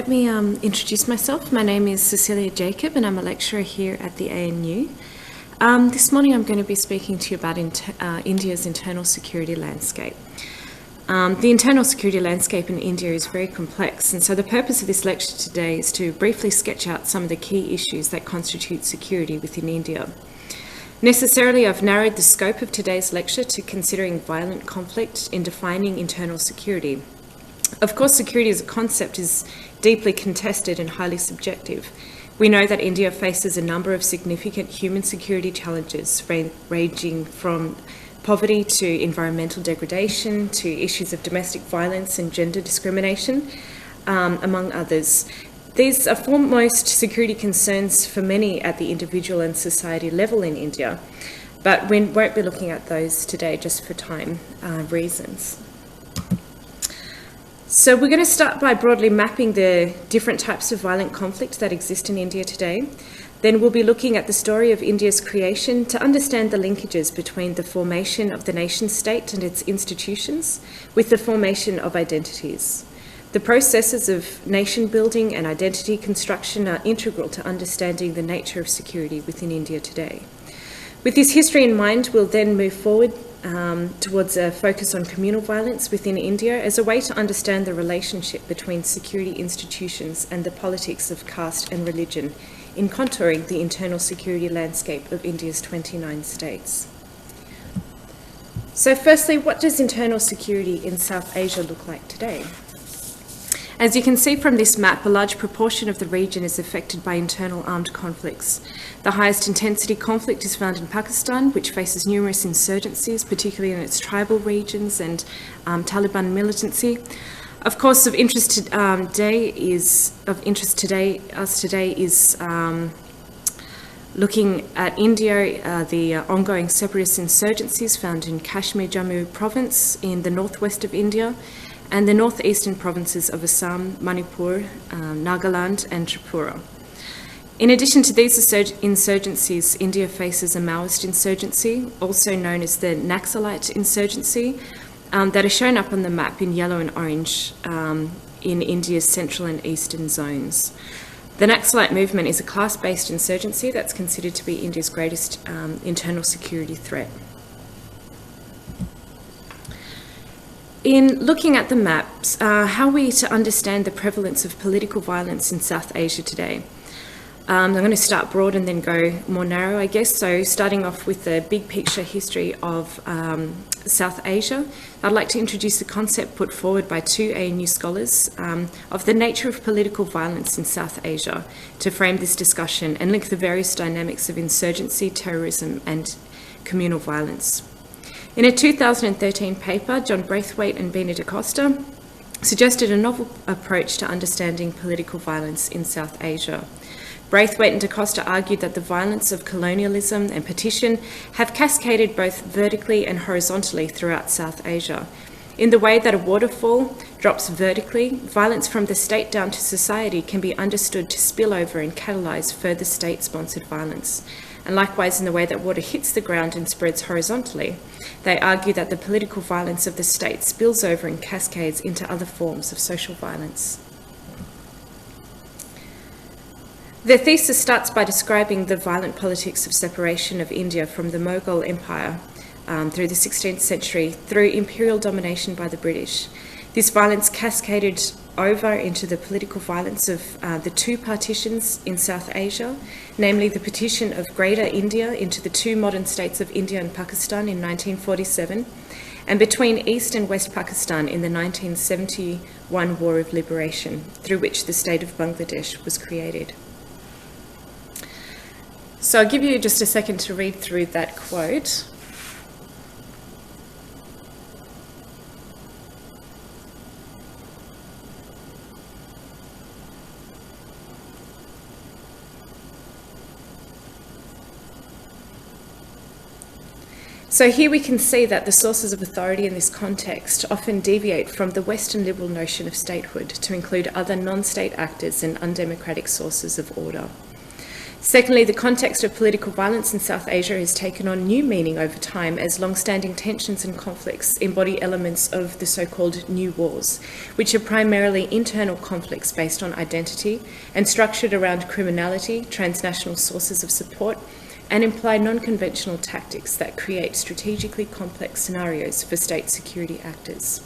Let me introduce myself. My name is Cecilia Jacob and I'm a lecturer here at the ANU. This morning I'm going to be speaking to you about India's internal security landscape. The internal security landscape in India is very complex, and so the purpose of this lecture today is to briefly sketch out some of the key issues that constitute security within India. Necessarily, I've narrowed the scope of today's lecture to considering violent conflict in defining internal security. Of course, security as a concept is deeply contested and highly subjective. We know that India faces a number of significant human security challenges, ranging from poverty to environmental degradation to issues of domestic violence and gender discrimination, among others. These are foremost security concerns for many at the individual and society level in India, but we won't be looking at those today just for time reasons. So we're going to start by broadly mapping the different types of violent conflict that exist in India today. Then we'll be looking at the story of India's creation to understand the linkages between the formation of the nation state and its institutions with the formation of identities. The processes of nation building and identity construction are integral to understanding the nature of security within India today. With this history in mind, we'll then move forward towards a focus on communal violence within India as a way to understand the relationship between security institutions and the politics of caste and religion in contouring the internal security landscape of India's 29 states. So firstly, what does internal security in South Asia look like today? As you can see from this map, a large proportion of the region is affected by internal armed conflicts. The highest intensity conflict is found in Pakistan, which faces numerous insurgencies, particularly in its tribal regions and Taliban militancy. Of course, of interest today is looking at India, the ongoing separatist insurgencies found in Kashmir, Jammu province in the northwest of India, and the northeastern provinces of Assam, Manipur, Nagaland and Tripura. In addition to these insurgencies, India faces a Maoist insurgency, also known as the Naxalite insurgency, that are shown up on the map in yellow and orange in India's central and eastern zones. The Naxalite movement is a class-based insurgency that's considered to be India's greatest internal security threat. In looking at the maps, how are we to understand the prevalence of political violence in South Asia today? I'm going to start broad and then go more narrow, I guess. So starting off with the big picture history of South Asia, I'd like to introduce the concept put forward by two ANU scholars of the nature of political violence in South Asia to frame this discussion and link the various dynamics of insurgency, terrorism and communal violence. In a 2013 paper, John Braithwaite and Bina DaCosta suggested a novel approach to understanding political violence in South Asia. Braithwaite and DaCosta argued that the violence of colonialism and partition have cascaded both vertically and horizontally throughout South Asia. In the way that a waterfall drops vertically, violence from the state down to society can be understood to spill over and catalyse further state-sponsored violence. And likewise, in the way that water hits the ground and spreads horizontally, they argue that the political violence of the state spills over and cascades into other forms of social violence. Their thesis starts by describing the violent politics of separation of India from the Mughal Empire through the 16th century through imperial domination by the British. This violence cascaded over into the political violence of the two partitions in South Asia, namely the partition of Greater India into the two modern states of India and Pakistan in 1947, and between East and West Pakistan in the 1971 War of Liberation, through which the state of Bangladesh was created. So I'll give you just a second to read through that quote. So here we can see that the sources of authority in this context often deviate from the Western liberal notion of statehood to include other non-state actors and undemocratic sources of order. Secondly, the context of political violence in South Asia has taken on new meaning over time as long-standing tensions and conflicts embody elements of the so-called new wars, which are primarily internal conflicts based on identity and structured around criminality, transnational sources of support, and imply non-conventional tactics that create strategically complex scenarios for state security actors.